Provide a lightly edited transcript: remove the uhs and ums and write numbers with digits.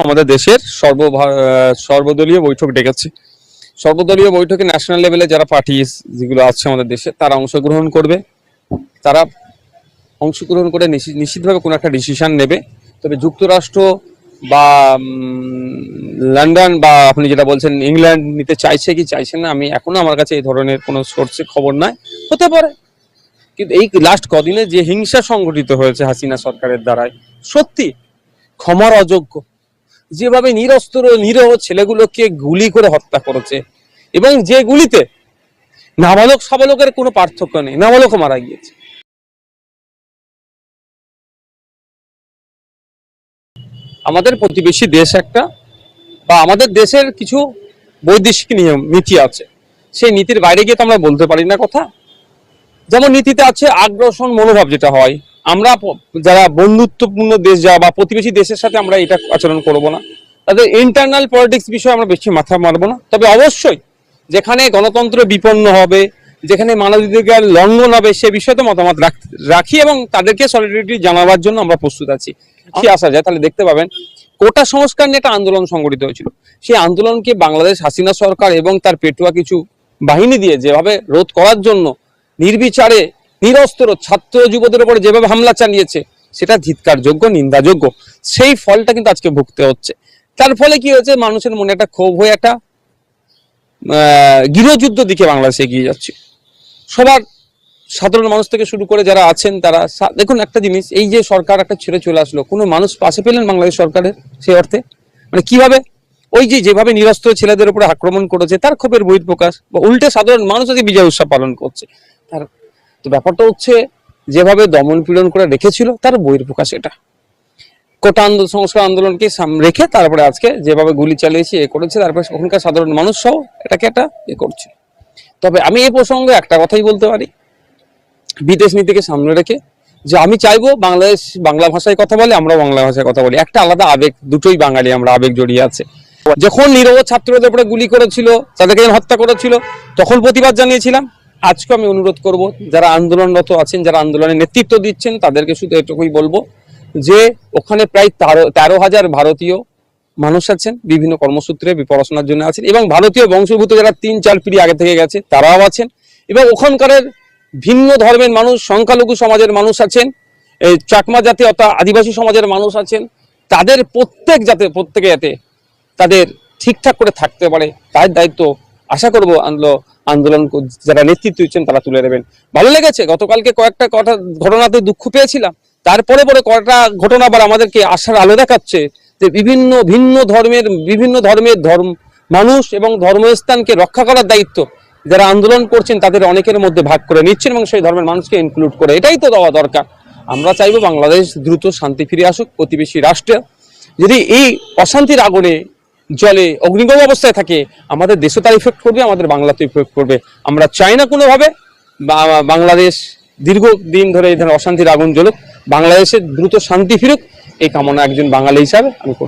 আমাদের দেশের সর্বদলীয় বৈঠক ডেকেছে। সর্বদলীয় বৈঠকে ন্যাশনাল লেভেলে যারা পার্টি যেগুলো আছে আমাদের দেশে তারা অংশগ্রহণ করবে। তারা অংশগ্রহণ করে নিশ্চিতভাবে কোনো একটা ডিসিশন নেবে। তবে যুক্তরাষ্ট্র বা লন্ডন বা আপনি যেটা বলছেন ইংল্যান্ড নিতে চাইছে কি চাইছে না, আমি এখনো আমার কাছে এই ধরনের কোনো সোর্সে খবর নাই। হতে পারে, কিন্তু এই লাস্ট কদিনে যে হিংসা সংঘটিত হয়েছে হাসিনা সরকারের দ্বারাই সত্যি ক্ষমার অযোগ্য। যেভাবে নিরস্ত্র নিরহ ছেলেগুলোকে গুলি করে হত্যা করেছে, এবং যে গুলিতে নাবালক সাবালকের কোনো পার্থক্য নেই, নাবালকও মারা গিয়েছে। আমাদের প্রতিবেশী দেশ একটা, বা আমাদের দেশের কিছু বৈদেশিক নিয়ম নীতি আছে, সেই নীতির বাইরে গিয়ে তো আমরা বলতে পারি না কথা। যেমন নীতিতে আছে আগ্রাসন মনোভাব, যেটা হয় আমরা যারা বন্ধুত্বপূর্ণ দেশ যাওয়া বা প্রতিবেশী দেশের সাথে আমরা এটা আচরণ করব না, তাদের ইন্টারনাল পলিটিক্স বিষয়ে আমরা বেশি মাথা মারবো না। তবে অবশ্যই যেখানে গণতন্ত্র বিপন্ন হবে, যেখানে মানবাধিকার লঙ্ঘন হবে, সে বিষয়ে তো মতামত রাখি এবং তাদেরকে সলিডারিটি জানাবার জন্য আমরা প্রস্তুত আছি। কি আসা যায়, তাহলে দেখতে পাবেন কোটা সংস্কার নিয়ে একটা আন্দোলন সংগঠিত হয়েছিল। সেই আন্দোলনকে বাংলাদেশ হাসিনা সরকার এবং তার পেটুয়া কিছু বাহিনী দিয়ে যেভাবে রোধ করার জন্য নির্বিচারে নিরস্ত্র ছাত্র যুবদের উপরে যেভাবে হামলা চালিয়েছে, সেটা ধিক্কারযোগ্য, নিন্দাযোগ্য। সেই ফলটা কিন্তু আজকে ভুগতে হচ্ছে। তার ফলে কি হয়েছে, মানুষের মনে একটা ক্ষোভ হয়ে একটা গৃহযুদ্ধ দিকে বাংলাদেশে এগিয়ে যাচ্ছে। সবার সাধারণ মানুষ থেকে শুরু করে যারা আছেন তারা দেখুন একটা জিনিস, এই যে সরকার একটা ছেড়ে চলে আসলো, কোনো মানুষ পাশে পেলেন বাংলাদেশ সরকারের? সেই অর্থে মানে কিভাবে ওই যেভাবে নিরস্ত্র ছেলেদের উপরে আক্রমণ করেছে তার ক্ষোভের বহিঃপ্রকাশ, বা উল্টে সাধারণ মানুষ আজকে বিজয় উৎসব পালন করছে। তার তো ব্যাপারটা হচ্ছে যেভাবে দমন পীড়ন করে রেখেছিল তার বহিঃপ্রকাশ এটা। কোটা সংস্কার আন্দোলনকে রেখে তারপরে আজকে যেভাবে গুলি চালিয়েছে এ করেছে, তারপরে ওখানকার সাধারণ মানুষ সহ এটাকে একটা করছে। তবে আমি এই প্রসঙ্গে একটা কথাই বলতে পারি, বিদেশ নীতিকে সামনে রেখে, যে আমি চাইবো বাংলাদেশ বাংলা ভাষায় কথা বলে, আমরা বাংলা ভাষায় কথা বলি। একটা আলাদা আবেগ, দুটোই বাঙালি আমরা, আবেগ জড়িয়ে আছে। যখন নিরহ ছাত্রদের উপরে গুলি করেছিল, তাদেরকে হত্যা করেছিল, তখন প্রতিবাদ জানিয়েছিলাম। আজকে আমি অনুরোধ করব যারা আন্দোলনরত আছেন, যারা আন্দোলনে নেতৃত্ব দিচ্ছেন, তাদেরকে শুধু এটুকুই বলবো যে ওখানে প্রায় 13,000 ভারতীয় মানুষ আছেন, বিভিন্ন কর্মসূত্রে পড়াশোনার জন্য আছেন, এবং ভারতীয় বংশোদ্ভূত যারা 3-4 পিঢ়ি আগে থেকে গেছে তারাও আছেন, এবং ওখানকার ভিন্ন ধর্মের মানুষ, সংখ্যালঘু সমাজের মানুষ আছেন, এই চাকমা জাতি অর্থাৎ আদিবাসী সমাজের মানুষ আছেন। তাদের প্রত্যেকে যাতে তাদের ঠিকঠাক করে থাকতে পারে, তার দায়িত্ব আশা করব আন্দোলন যারা নেতৃত্ব দিচ্ছেন তারা তুলে নেবেন। ভালো লেগেছে গতকালকে কয়েকটা ঘটনাতে দুঃখ পেয়েছিলাম, তারপরে কয়েকটা ঘটনা আবার আমাদেরকে আশার আলো দেখাচ্ছে যে ভিন্ন ধর্মের মানুষ এবং ধর্মস্থানকে রক্ষা করার দায়িত্ব যারা আন্দোলন করছেন তাদের অনেকের মধ্যে ভাগ করে নিচ্ছেন, এবং সেই ধর্মের মানুষকে ইনক্লুড করে। এটাই তো দেওয়া দরকার। আমরা চাইবো বাংলাদেশ দ্রুত শান্তি ফিরে আসুক। প্রতিবেশী রাষ্ট্রে যদি এই অশান্তির আগুনে জলে অগ্নিগম অবস্থায় থাকে, আমাদের দেশে তার ইফেক্ট করবে, আমাদের বাংলাতে ইফেক্ট করবে। আমরা চাই না কোনোভাবে বাংলাদেশ দীর্ঘদিন ধরে এই ধরনের অশান্তির আগুন জ্বলুক। বাংলাদেশের দ্রুত শান্তি ফিরুক, এই কামনা একজন বাঙালি হিসাবে আমি করছি।